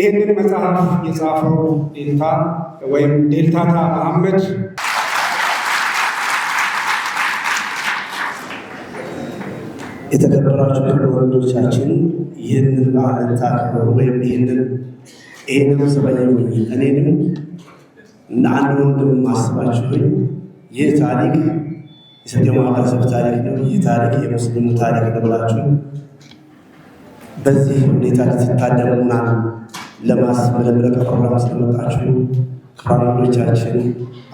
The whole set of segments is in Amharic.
ይህንን መጽሐፍ የጻፈው ዴልታ ወይም ዴልታታ መሐመድ የተከበራችሁ ወንድሞቻችን ይህንን በዓል ታክብሩ ወይም ይህንን ስበኝ እኔንም እንደ አንድ ወንድም ማስባችሁኝ ይህ ታሪክ የሰጤው ማህበረሰብ ታሪክ ነው። ይህ ታሪክ የሙስሊሙ ታሪክ ነው ብላችሁ በዚህ ሁኔታ ልትታደሙና ለማስመለመለ ፕሮግራም ስለመጣችሁ ክብራኖቻችን፣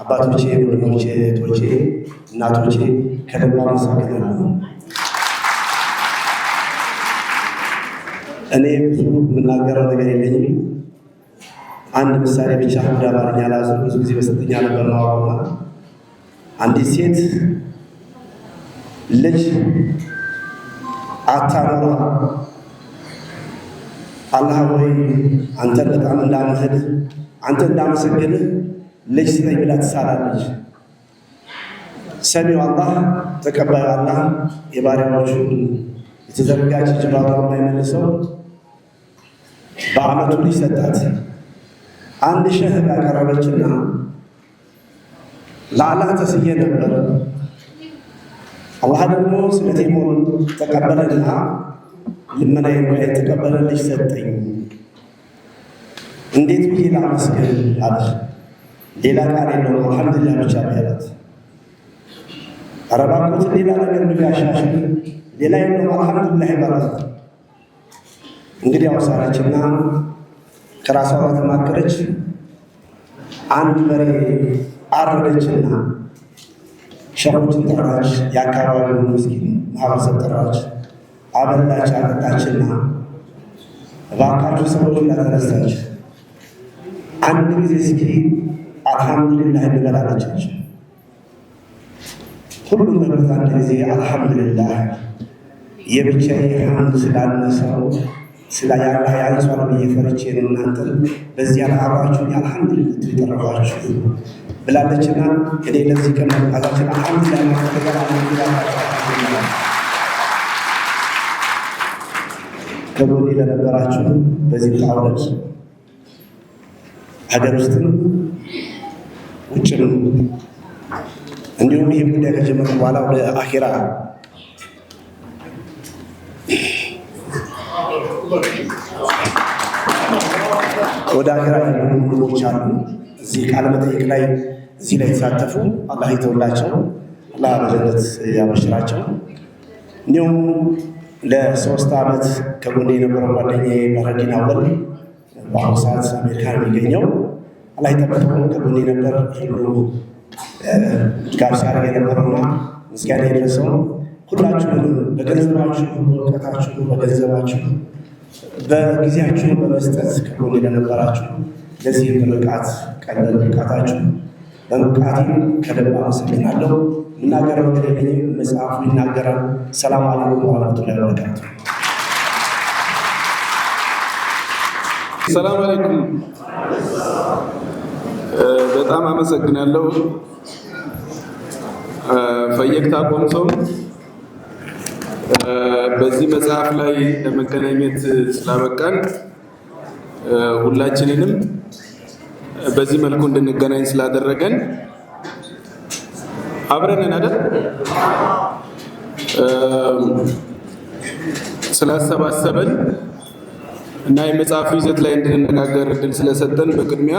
አባቶቼ፣ ወንድሞቼ፣ እህቶቼ፣ እናቶቼ ከልብ አመሰግናለሁ። እኔ ብዙ የምናገረው ነገር የለኝም። አንድ ምሳሌ ብቻ ወደ አማርኛ ላዙር። ብዙ ጊዜ በሰጠኛ ነበር ማዋማ አንዲት ሴት ልጅ አታኖራ አላህ ሆይ አንተን በጣም እንዳመሰግን አንተ እንዳመሰግንህ ልጅ ስጠኝ ብላ ትሳላለች። ሰሚው አላህ ተቀባዩ አላህ የባሪያዎቹን የተዘረጋች ጅባባ የማይመልሰው በአመቱ ልጅ ሰጣት። አንድ ሸህ ያቀረበችና ለአላህ ተስዬ ነበር። አላህ ደግሞ ስለቴሞን ተቀበለና ልመናዬን ተቀበለ፣ ልጅ ሰጠኝ። እንዴት ብዬ ላመስግን አለች። ሌላ ቃል የለውም አልሐምዱሊላህ ብቻ ያላት። ኧረ እባክዎት ሌላ ነገር ያሻሽል ሌላ የለውም አልሐምዱሊላህ ይባላል። እንግዲህ አውሳራችና ከራሷ ጋር ተማከረች። አንድ በሬ አረደችና ሸሆችን ጠራች። የአካባቢውን ምስኪን ማህበረሰብ ጠራች፣ አበላች፣ አጠጣችና እባካችሁ ሰዎች እንዳተነሳች አንድ ጊዜ እስኪ አልሐምዱሊላህ እንበላለቻቸው። ሁሉም ነገር አንድ ጊዜ አልሐምዱሊላህ የብቻዬ ሐምድ ስላነሰው ስላያላ ያንሷል ብዬ ፈርቼ ነው እናንተን በዚህ አልሐባችሁን አልሐምዱሊላህ ትጠራችሁ ብላለችና እኔ ለዚህ ቀን አላችን አልሐምዱሊላህ ከጎኔ ለነበራችሁ በዚህ ታውለት ሀገር ውስጥም ውጭም እንዲሁም ይህ ጉዳይ ከጀመረ በኋላ ወደ አኺራ ወንድሞች አሉ እዚህ ቃለ መጠይቅ ላይ እዚህ ላይ የተሳተፉ አላህ ይተውላቸው፣ አላህ በጀነት ያበሽራቸው። እንዲሁም ለ3 ዓመት ከጎኔ የነበረው ጓደኛዬ በረዲን አወል በአሁኑ ሰዓት አሜሪካ የሚገኘው አላህ ይጠብቀው፣ ከጎኔ ነበር። ሁሉ ድጋፍ ሲያደርግ የነበረውና ምስጋና የደረሰው ሁላችሁም በገንዘባችሁ፣ በእውቀታችሁ፣ በገንዘባችሁ፣ በጊዜያችሁ በመስጠት ከጎኔ ለነበራችሁ ለዚህ ምርቃት ቀለል ምርቃታችሁ በምርቃቴም ከልብ አመሰግናለሁ። የምናገረው ነገር መጽሐፉ ይናገራል። ሰላም አለይኩም ወራህመቱላሂ ወበረካቱህ። ሰላም አለይኩም። በጣም አመሰግናለሁ ፈየክታ ቆምሶም በዚህ መጽሐፍ ላይ ለመገናኘት ስላበቃን ሁላችንንም በዚህ መልኩ እንድንገናኝ ስላደረገን አብረን አይደል ስላሰባሰበን እና የመጽሐፉ ይዘት ላይ እንድንነጋገር እድል ስለሰጠን በቅድሚያ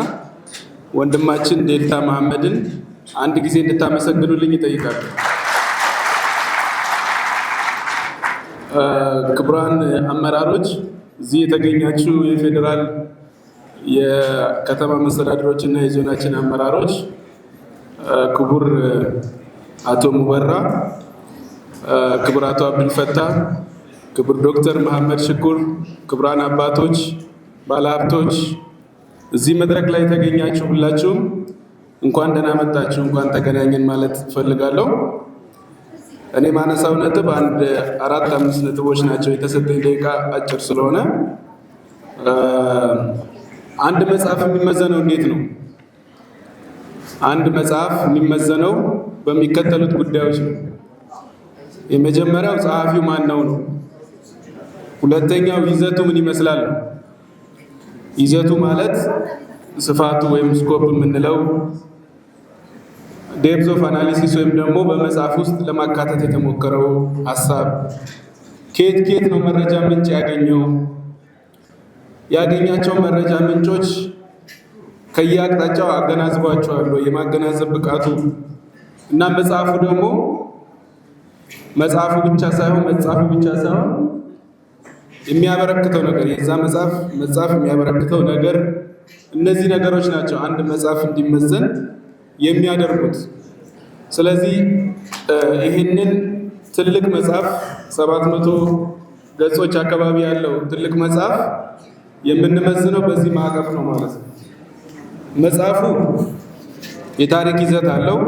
ወንድማችን ዴልታ መሐመድን አንድ ጊዜ እንድታመሰግኑልኝ ይጠይቃሉ። ክቡራን አመራሮች፣ እዚህ የተገኛችሁ የፌዴራል የከተማ መስተዳድሮች እና የዞናችን አመራሮች፣ ክቡር አቶ ሙበራ፣ ክቡር አቶ አብዱልፈታ፣ ክቡር ዶክተር መሐመድ ሽኩር፣ ክቡራን አባቶች፣ ባለሀብቶች፣ እዚህ መድረክ ላይ የተገኛችሁ ሁላችሁም እንኳን ደህና መጣችሁ፣ እንኳን ተገናኘን ማለት እፈልጋለሁ። እኔ ማነሳው ነጥብ 4-5 ነጥቦች ናቸው። የተሰጠኝ ደቂቃ አጭር ስለሆነ አንድ መጽሐፍ የሚመዘነው እንዴት ነው? አንድ መጽሐፍ የሚመዘነው በሚከተሉት ጉዳዮች ነው። የመጀመሪያው ጸሐፊው ማን ነው? ሁለተኛው ይዘቱ ምን ይመስላል? ይዘቱ ማለት ስፋቱ ወይም ስኮፕ የምንለው ዴፕዝ ኦፍ አናሊሲስ ወይም ደግሞ በመጽሐፍ ውስጥ ለማካተት የተሞከረው ሀሳብ ከየት ነው መረጃ ምንጭ ያገኛቸው መረጃ ምንጮች ከየአቅጣጫው አገናዝቧቸዋል የማገናዘብ ብቃቱ እና መጽሐፉ ብቻ ሳይሆን የሚያበረክተው ነገር የዛ መጽሐፍ የሚያበረክተው ነገር እነዚህ ነገሮች ናቸው አንድ መጽሐፍ እንዲመዘን የሚያደርጉት። ስለዚህ ይህንን ትልቅ መጽሐፍ 700 ገጾች አካባቢ ያለው ትልቅ መጽሐፍ የምንመዝነው በዚህ ማዕቀፍ ነው ማለት ነው። መጽሐፉ የታሪክ ይዘት አለው።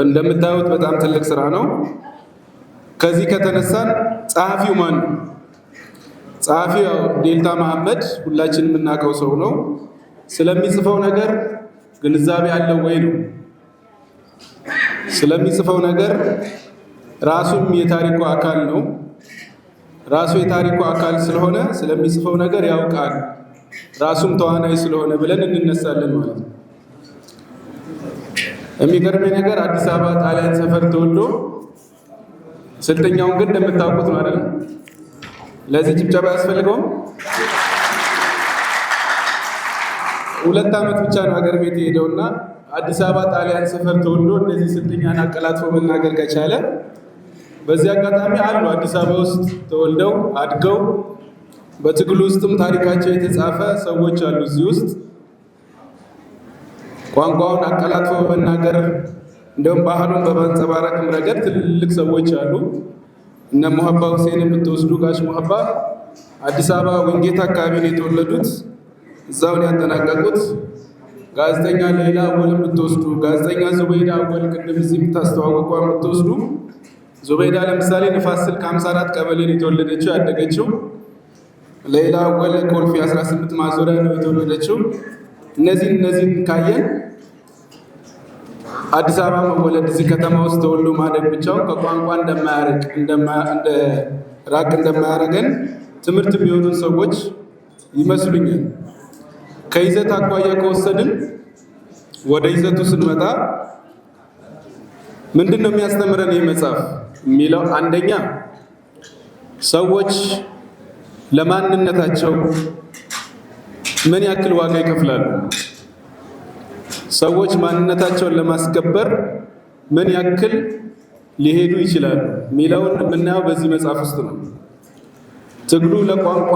እንደምታዩት በጣም ትልቅ ስራ ነው። ከዚህ ከተነሳን ጸሐፊው ማን ነው? ጸሐፊው ዴልታ መሐመድ ሁላችንም የምናውቀው ሰው ነው። ስለሚጽፈው ነገር ግንዛቤ አለው ወይ ነው። ስለሚጽፈው ነገር ራሱም የታሪኩ አካል ነው። ራሱ የታሪኩ አካል ስለሆነ ስለሚጽፈው ነገር ያውቃል። ራሱም ተዋናይ ስለሆነ ብለን እንነሳለን ማለት ነው። የሚገርመኝ ነገር አዲስ አበባ ጣሊያን ሰፈር ተወልዶ ስልጠኛውን ግን እንደምታውቁት ነው አይደል? ለዚህ ጭብጨባ ያስፈልገውም? 2 ዓመት ብቻ ነው ሀገር ቤት የሄደውና አዲስ አበባ ጣሊያን ሰፈር ተወልዶ እንደዚህ ስልጠኛን አቀላጥፎ መናገር ከቻለ በዚህ አጋጣሚ አሉ አዲስ አበባ ውስጥ ተወልደው አድገው በትግሉ ውስጥም ታሪካቸው የተጻፈ ሰዎች አሉ። እዚህ ውስጥ ቋንቋውን አቀላጥፎ በመናገር እንደውም ባህሉን በማንጸባረቅም ረገድ ትልልቅ ሰዎች አሉ። እነ ሙሀባ ሁሴን የምትወስዱ ጋሽ ሙሀባ አዲስ አበባ ወንጌት አካባቢ ነው የተወለዱት፣ እዛውን ያጠናቀቁት። ጋዜጠኛ ሌላ አወል የምትወስዱ፣ ጋዜጠኛ ዙበይዳ አወል ቅድም እዚህ የምታስተዋወቋ የምትወስዱ፣ ዙበይዳ ለምሳሌ ንፋስ ስልክ 54 ቀበሌ ነው የተወለደችው ያደገችው። ሌላ አወል ኮልፌ 18 ማዞሪያ ነው የተወለደችው። እነዚህን ካየን አዲስ አበባ መወለድ እዚህ ከተማ ውስጥ ተወልዶ ማደግ ብቻውን ከቋንቋ እንደማያደርገን ትምህርት የሚሆኑ ሰዎች ይመስሉኛል። ከይዘት አኳያ ከወሰድን ወደ ይዘቱ ስንመጣ ምንድን ነው የሚያስተምረን ይህ መጽሐፍ የሚለው? አንደኛ ሰዎች ለማንነታቸው ምን ያክል ዋጋ ይከፍላሉ፣ ሰዎች ማንነታቸውን ለማስከበር ምን ያክል ሊሄዱ ይችላሉ የሚለውን የምናየው በዚህ መጽሐፍ ውስጥ ነው። ትግሉ ለቋንቋ፣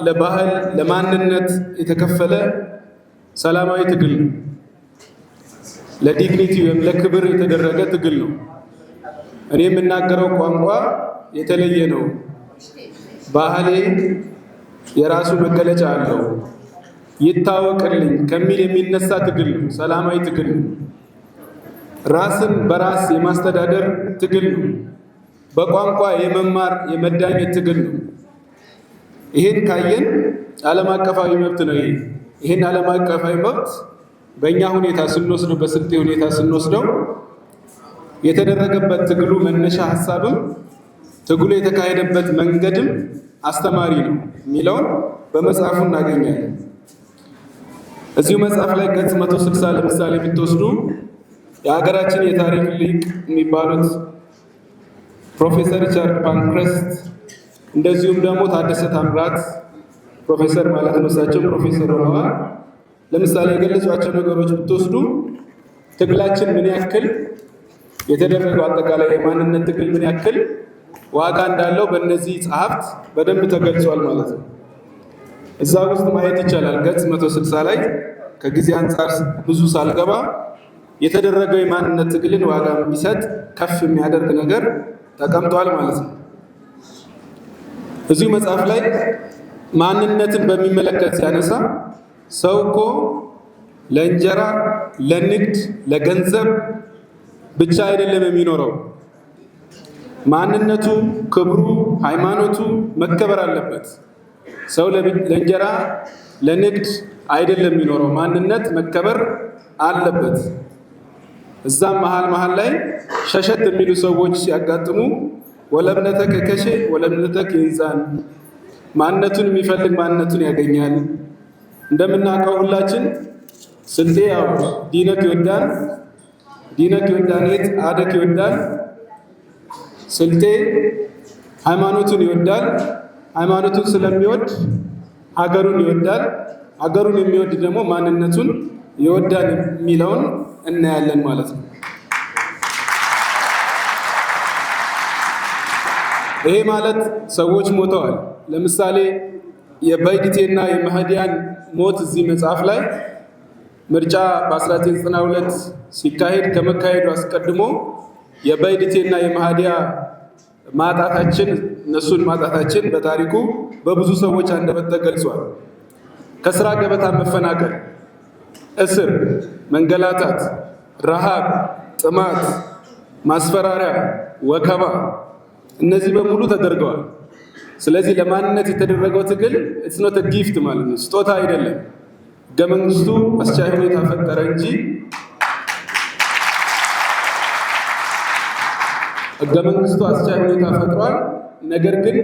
ለባህል፣ ለማንነት የተከፈለ ሰላማዊ ትግል ነው። ለዲግኒቲ ወይም ለክብር የተደረገ ትግል ነው። እኔ የምናገረው ቋንቋ የተለየ ነው፣ ባህሌ የራሱ መገለጫ አለው፣ ይታወቅልኝ ከሚል የሚነሳ ትግል ነው። ሰላማዊ ትግል ነው። ራስን በራስ የማስተዳደር ትግል ነው። በቋንቋ የመማር የመዳኘት ትግል ነው። ይህን ካየን ዓለም አቀፋዊ መብት ነው። ይህን ዓለም አቀፋዊ መብት በእኛ ሁኔታ ስንወስደው፣ በስልጤ ሁኔታ ስንወስደው የተደረገበት ትግሉ መነሻ ሀሳብም ትግሉ የተካሄደበት መንገድም አስተማሪ ነው የሚለውን በመጽሐፉ እናገኛለን። እዚሁ መጽሐፍ ላይ ገጽ 160 ለምሳሌ ብትወስዱ የሀገራችን የታሪክ ሊቅ የሚባሉት ፕሮፌሰር ሪቻርድ ፓንክረስት እንደዚሁም ደግሞ ታደሰ ታምራት ፕሮፌሰር ማለት ነው፣ እሳቸው ፕሮፌሰር ሆነዋል። ለምሳሌ የገለጿቸው ነገሮች ብትወስዱ ትግላችን ምን ያክል የተደረገው አጠቃላይ የማንነት ትግል ምን ያክል ዋጋ እንዳለው በእነዚህ ጸሐፍት በደንብ ተገልጿል ማለት ነው። እዛ ውስጥ ማየት ይቻላል። ገጽ 160 ላይ ከጊዜ አንጻር ብዙ ሳልገባ የተደረገው የማንነት ትግልን ዋጋ የሚሰጥ ከፍ የሚያደርግ ነገር ተቀምጧል ማለት ነው። እዚሁ መጽሐፍ ላይ ማንነትን በሚመለከት ሲያነሳ ሰው እኮ ለእንጀራ፣ ለንግድ፣ ለገንዘብ ብቻ አይደለም የሚኖረው። ማንነቱ፣ ክብሩ፣ ሃይማኖቱ መከበር አለበት። ሰው ለእንጀራ፣ ለንግድ አይደለም የሚኖረው። ማንነት መከበር አለበት። እዛም መሃል ላይ ሸሸት የሚሉ ሰዎች ሲያጋጥሙ ወለምነተከ ከሼ ወለምነተከ ይንሳን፣ ማንነቱን የሚፈልግ ማንነቱን ያገኛል፣ እንደምናውቀው ሁላችን ስልጤ ያው ዲነክ ይወዳል፣ ዲነክ ይወዳኔት አደክ ይወዳል። ስልጤ ሃይማኖቱን ይወዳል፣ ሃይማኖቱን ስለሚወድ ሀገሩን ይወዳል፣ ሀገሩን የሚወድ ደግሞ ማንነቱን ይወዳል የሚለውን እናያለን ማለት ነው። ይሄ ማለት ሰዎች ሞተዋል። ለምሳሌ የበይድቴና የመህዲያን ሞት እዚህ መጽሐፍ ላይ ምርጫ በ1992 ሲካሄድ ከመካሄዱ አስቀድሞ የበይድቴና የመህዲያ ማጣታችን እነሱን ማጣታችን በታሪኩ በብዙ ሰዎች አንደበት ተገልጿል። ከስራ ገበታ መፈናቀል፣ እስር፣ መንገላታት፣ ረሃብ፣ ጥማት፣ ማስፈራሪያ፣ ወከባ እነዚህ በሙሉ ተደርገዋል። ስለዚህ ለማንነት የተደረገው ትግል it's not a gift ማለት ነው፣ ስጦታ አይደለም። ሕገ መንግስቱ አስቻይ ሁኔታ ፈጠረ እንጂ ሕገ መንግስቱ አስቻይ ሁኔታ ፈጥሯል። ነገር ግን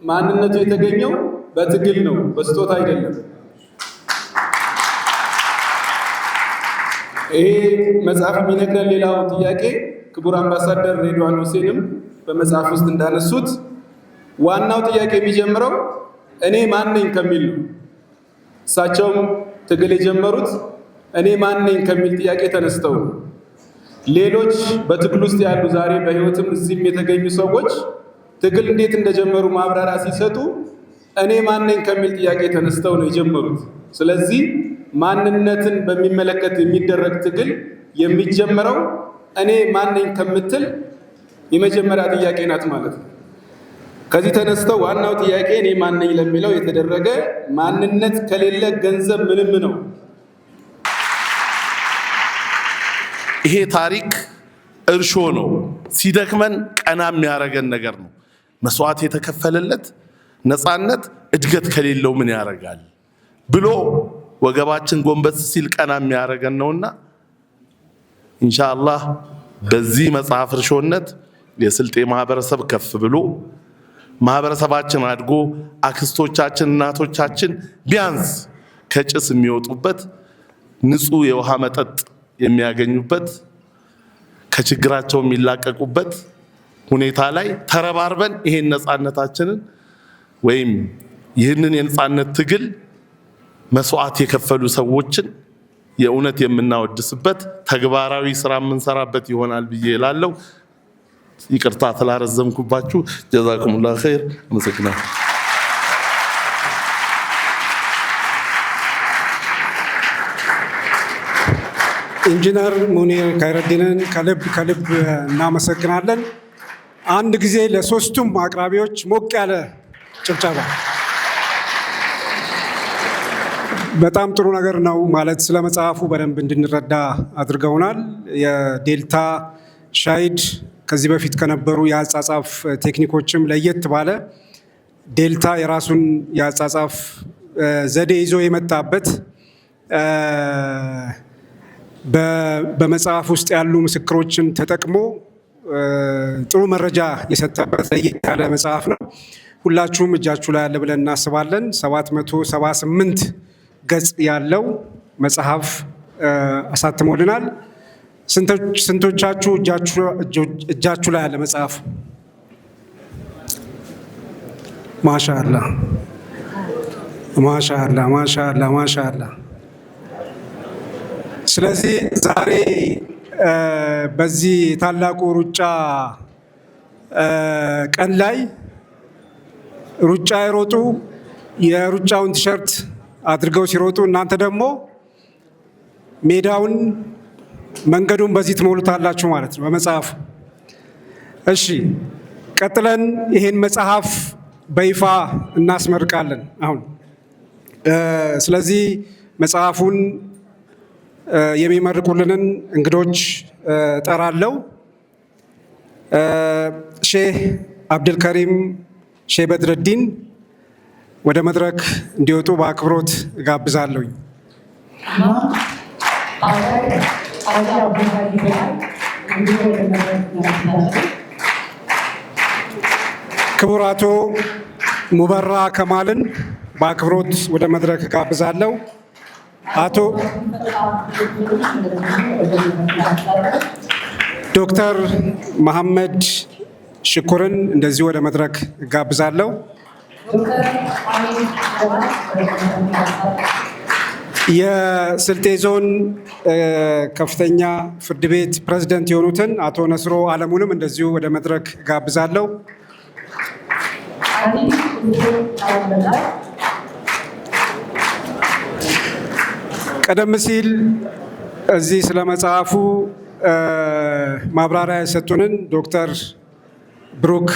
ማንነቱ የተገኘው በትግል ነው፣ በስጦታ አይደለም። ይሄ መጽሐፍ የሚነግረን ሌላው ጥያቄ ክቡር አምባሳደር ሬድዋን ሁሴንም በመጽሐፍ ውስጥ እንዳነሱት ዋናው ጥያቄ የሚጀምረው እኔ ማን ነኝ ከሚል ነው። እሳቸውም ትግል የጀመሩት እኔ ማን ነኝ ከሚል ጥያቄ ተነስተው ነው። ሌሎች በትግል ውስጥ ያሉ ዛሬ በህይወትም እዚህም የተገኙ ሰዎች ትግል እንዴት እንደጀመሩ ማብራሪያ ሲሰጡ እኔ ማን ነኝ ከሚል ጥያቄ ተነስተው ነው የጀመሩት። ስለዚህ ማንነትን በሚመለከት የሚደረግ ትግል የሚጀመረው እኔ ማን ነኝ ከምትል የመጀመሪያ ጥያቄ ናት ማለት ነው። ከዚህ ተነስተው ዋናው ጥያቄ እኔ ማን ነኝ ለሚለው የተደረገ ማንነት ከሌለ ገንዘብ ምንም ነው። ይሄ ታሪክ እርሾ ነው። ሲደክመን ቀና የሚያረገን ነገር ነው። መስዋዕት የተከፈለለት ነፃነት እድገት ከሌለው ምን ያረጋል ብሎ ወገባችን ጎንበስ ሲል ቀና የሚያረገን ነውና ኢንሻአላህ በዚህ መጽሐፍ እርሾነት የስልጤ ማህበረሰብ ከፍ ብሎ ማህበረሰባችን አድጎ አክስቶቻችን እናቶቻችን ቢያንስ ከጭስ የሚወጡበት ንጹህ የውሃ መጠጥ የሚያገኙበት ከችግራቸው የሚላቀቁበት ሁኔታ ላይ ተረባርበን ይሄን ነፃነታችንን ወይም ይህንን የነፃነት ትግል መስዋዕት የከፈሉ ሰዎችን የእውነት የምናወድስበት ተግባራዊ ስራ የምንሰራበት ይሆናል ብዬ እላለሁ። ይቅርታ ስላረዘምኩባችሁ። ጀዛኩሙላህ ኸይር። አመሰግናለሁ። ኢንጂነር ሙኒር ኸይረዲንን ከልብ እናመሰግናለን። አንድ ጊዜ ለሶስቱም አቅራቢዎች ሞቅ ያለ ጭብጨባ። በጣም ጥሩ ነገር ነው ማለት ስለ መጽሐፉ በደንብ እንድንረዳ አድርገውናል። የዴልታ ሻሂድ ከዚህ በፊት ከነበሩ የአጻጻፍ ቴክኒኮችም ለየት ባለ ዴልታ የራሱን የአጻጻፍ ዘዴ ይዞ የመጣበት በመጽሐፍ ውስጥ ያሉ ምስክሮችን ተጠቅሞ ጥሩ መረጃ የሰጠበት ለየት ያለ መጽሐፍ ነው። ሁላችሁም እጃችሁ ላይ ያለ ብለን እናስባለን። 778 ገጽ ያለው መጽሐፍ አሳትሞልናል። ስንቶቻችሁ እጃችሁ ላይ ያለ መጽሐፍ? ማሻአላ ማሻአላ ማሻአላ ማሻአላ። ስለዚህ ዛሬ በዚህ ታላቁ ሩጫ ቀን ላይ ሩጫ የሮጡ የሩጫውን ቲሸርት አድርገው ሲሮጡ እናንተ ደግሞ ሜዳውን መንገዱን በዚህ ትሞሉታላችሁ ማለት ነው በመጽሐፉ። እሺ ቀጥለን ይሄን መጽሐፍ በይፋ እናስመርቃለን አሁን። ስለዚህ መጽሐፉን የሚመርቁልንን እንግዶች ጠራለው። ሼህ አብዱልከሪም ሼህ በድረዲን ወደ መድረክ እንዲወጡ በአክብሮት እጋብዛለሁኝ። ክቡር አቶ ሙበራ ከማልን በአክብሮት ወደ መድረክ እጋብዛለሁ። አቶ ዶክተር መሐመድ ሽኩርን እንደዚህ ወደ መድረክ ጋብዛለሁ። የስልጤ ዞን ከፍተኛ ፍርድ ቤት ፕሬዝዳንት የሆኑትን አቶ ነስሮ አለሙንም እንደዚሁ ወደ መድረክ ጋብዛለሁ። ቀደም ሲል እዚህ ስለ መጽሐፉ ማብራሪያ የሰጡንን ዶክተር ብሩክ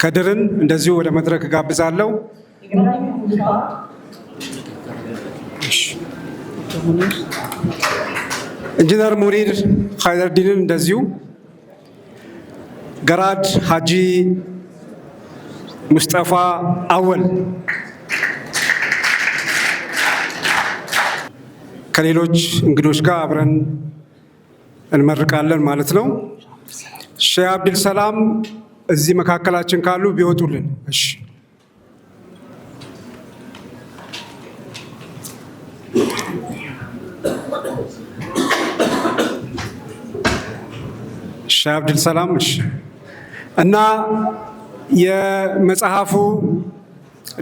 ከድርን እንደዚሁ ወደ መድረክ ጋብዛለሁ። ኢንጂነር ሙኒር ኸይረዲንን እንደዚሁ፣ ገራድ ሀጂ ሙስጠፋ አወል ከሌሎች እንግዶች ጋር አብረን እንመርቃለን ማለት ነው። ሼህ አብዱል ሰላም እዚህ መካከላችን ካሉ ቢወጡልን። እሺ ሼህ አብዱል ሰላም። እሺ እና የመጽሐፉ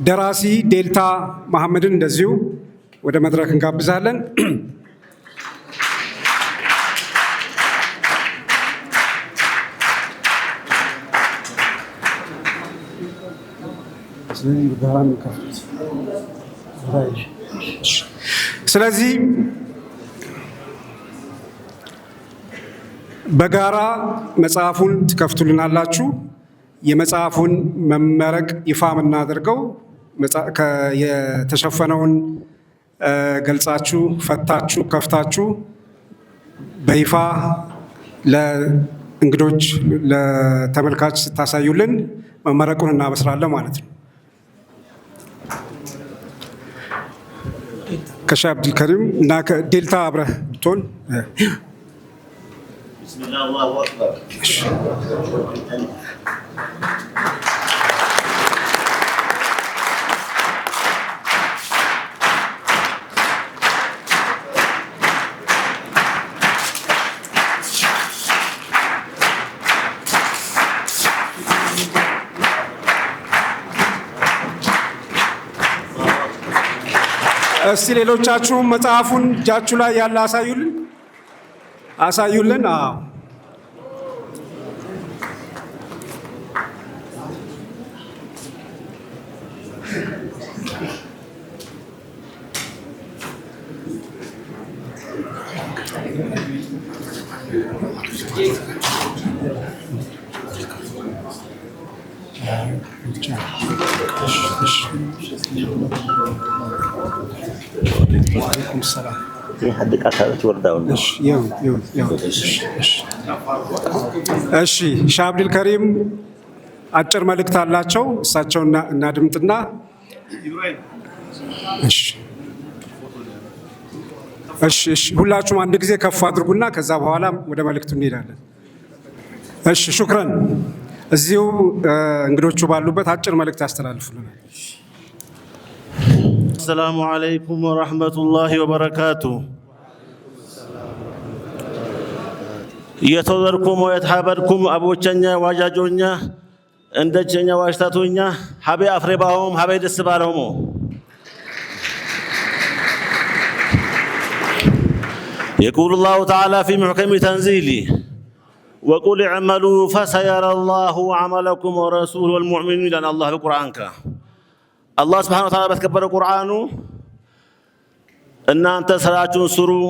ደራሲ ዴልታ መሐመድን እንደዚሁ ወደ መድረክ እንጋብዛለን። ስለዚህ በጋራ መጽሐፉን ትከፍቱልናላችሁ። የመጽሐፉን መመረቅ ይፋ የምናደርገው የተሸፈነውን ገልጻችሁ ፈታችሁ ከፍታችሁ በይፋ ለእንግዶች ለተመልካች ስታሳዩልን መመረቁን እናበስራለን ማለት ነው። ከሼህ አብዱልከሪም እና ከዴልታ አብረህ ብትሆን። እስቲ ሌሎቻችሁም መጽሐፉን እጃችሁ ላይ ያለ አሳዩልን። አዎ ወአለይኩም ሰላም። እሺ ሼህ አብዱልከሪም አጭር መልእክት አላቸው። እሳቸው እናድምጥና እሺ ሁላችሁም አንድ ጊዜ ከፍ አድርጉና ከዛ በኋላ ወደ መልእክቱ እንሄዳለን። እሺ ሹክረን። እዚሁ እንግዶቹ ባሉበት አጭር መልእክት ያስተላልፉልናል። السلام عليكم ورحمة الله وبركاته. يتذكركم ويتحابركم أبو تشنيا واجاجونيا عند تشنيا واشتاتونيا حبي أفرباهم حبي دسبارهم. يقول الله تعالى في محكم تنزيله وقل اعملوا فسيرى الله عملكم ورسوله والمؤمنين لأن الله بقرآنك. الله سبحانه وتعالى بتكبر القرآن إن أنت سراتون سرو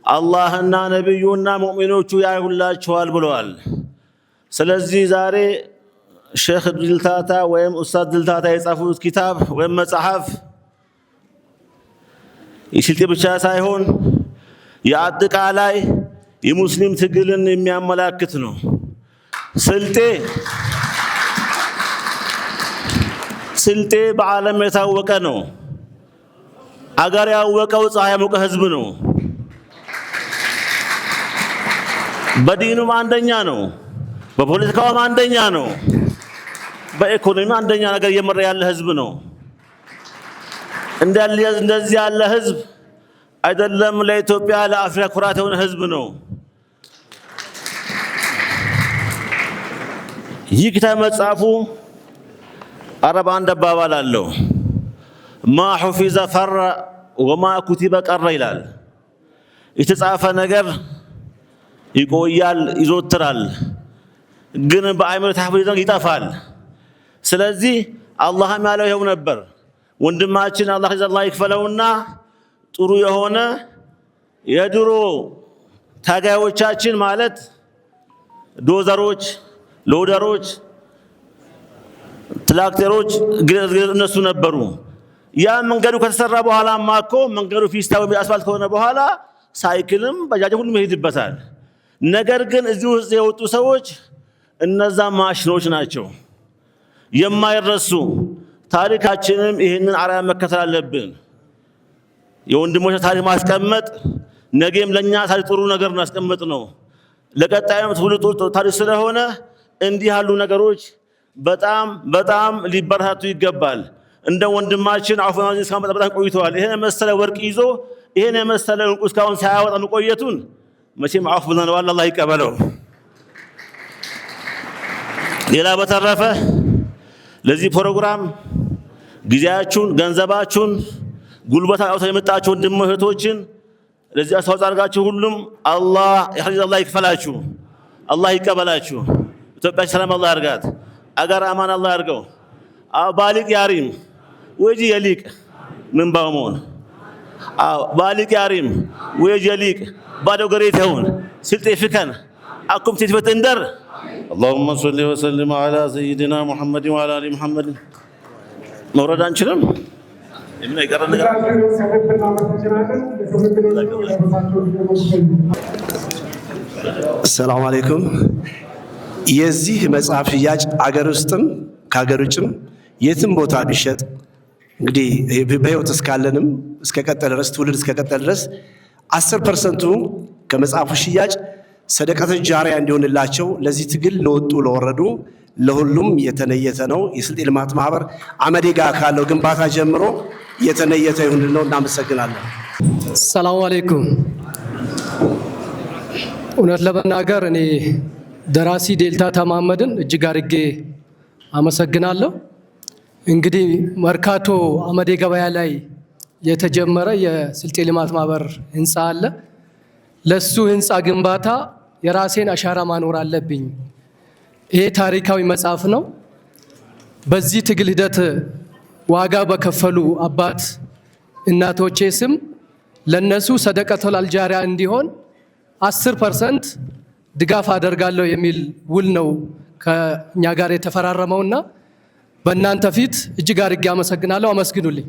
الله إن نبينا مؤمنون يا الله شوال بلوال. سلزي زاري شيخ دلتاتا ويم أستاذ دلتاتا يصفوا كتاب ويم مصحف يشلتي بشا سايهون يعدق علي የሙስሊም ትግልን የሚያመላክት ነው። ስልጤ በዓለም የታወቀ ነው። አገር ያወቀው ፀሐይ ያሞቀ ህዝብ ነው። በዲኑም አንደኛ ነው። በፖለቲካውም አንደኛ ነው። በኢኮኖሚ አንደኛ ነገር እየመራ ያለ ህዝብ ነው። እንደዚህ ያለ ህዝብ አይደለም ለኢትዮጵያ ለአፍሪካ ኩራት የሆነ ህዝብ ነው። ይህ ክታብ መጽሐፉ አረብ አንድ አባባል አለው። ማ ሑፊዘ ፈረ ወማ ኩቲበ ቀረ ይላል። የተጻፈ ነገር ይቆያል፣ ይዞትራል፣ ግን በአእምሮ ተሐፊዞ ይጠፋል። ስለዚህ አላህም ያለው ይኸው ነበር። ወንድማችን አላህ ይክፈለውና ጥሩ የሆነ የድሮ ታጋዮቻችን ማለት ዶዘሮች፣ ሎደሮች፣ ትራክተሮች እነሱ ነበሩ። ያ መንገዱ ከተሰራ በኋላ ማኮ መንገዱ ፊስታ ወይ አስፋልት ከሆነ በኋላ ሳይክልም ባጃጅም ሁሉም ይሄድበታል። ነገር ግን እዚህ ውስጥ የወጡ ሰዎች እነዛ ማሽኖች ናቸው የማይረሱ። ታሪካችንም ይህንን አርአያ መከተል አለብን። የወንድሞች ታሪክ ማስቀመጥ ነገም ለኛ ታሪክ ጥሩ ነገር ማስቀመጥ ነው። ለቀጣዩም ትውልድ ታሪክ ስለሆነ እንዲህ ያሉ ነገሮች በጣም ሊበረታቱ ይገባል። እንደ ወንድማችን አፉ ማዚን እስካሁን በጣም ቆይተዋል። ይሄን መሰለ ወርቅ ይዞ ይሄን መሰለ ዕንቁ እስካሁን ሳያወጣ መቆየቱን መቼም አፉ ብለናል፣ አላህ ይቀበለው። ሌላ በተረፈ ለዚህ ፕሮግራም ጊዜያችሁን፣ ገንዘባችሁን፣ ጉልበታችሁን አውጥታችሁ የመጣችሁ ወንድም እህቶችን ለዚህ አስተዋጽኦ አድርጋችሁ ሁሉም አላህ ይክፈላችሁ፣ አላህ ይቀበላችሁ። ኢትዮጵያ ሰላም አላህ ያርጋት፣ አገር አማን አላህ ያርገው። ባሊቅ ያሪም ወጂ የሊቅ ምን ባሞን ባሊቅ ያሪም ወጂ የሊቅ ባዶ ገሬት ይሁን ስልጤ ፍከን አኩም ትትፈት እንደር اللهم صل وسلم على سيدنا محمد وعلى ال محمد መውረድ አንችልም። ምን ይቀርና ነገር ሰላም አለይኩም። የዚህ መጽሐፍ ሽያጭ አገር ውስጥም ከሀገር ውጭም የትም ቦታ ቢሸጥ እንግዲህ በህይወት እስካለንም እስከቀጠለ ድረስ ትውልድ እስከቀጠለ ድረስ 10% ከመጽሐፉ ሽያጭ ሰደቀተ ጃሪያ እንዲሆንላቸው ለዚህ ትግል ለወጡ ለወረዱ ለሁሉም የተነየተ ነው። የስልጤ ልማት ማህበር አመዴ ጋር ካለው ግንባታ ጀምሮ የተነየተ ይሁን ነው። እናመሰግናለን። ሰላም አለይኩም። እውነት ለመናገር እኔ ደራሲ ዴልታታ መሐመድን እጅግ አድርጌ አመሰግናለሁ። እንግዲህ መርካቶ አመዴ ገበያ ላይ የተጀመረ የስልጤ ልማት ማህበር ህንፃ አለ። ለሱ ህንፃ ግንባታ የራሴን አሻራ ማኖር አለብኝ። ይሄ ታሪካዊ መጽሐፍ ነው። በዚህ ትግል ሂደት ዋጋ በከፈሉ አባት እናቶቼ ስም ለነሱ ሰደቀተል አልጃሪያ እንዲሆን 10% ድጋፍ አደርጋለሁ የሚል ውል ነው ከኛ ጋር የተፈራረመውና በእናንተ ፊት እጅግ አድርጌ አመሰግናለሁ። አመስግኑልኝ።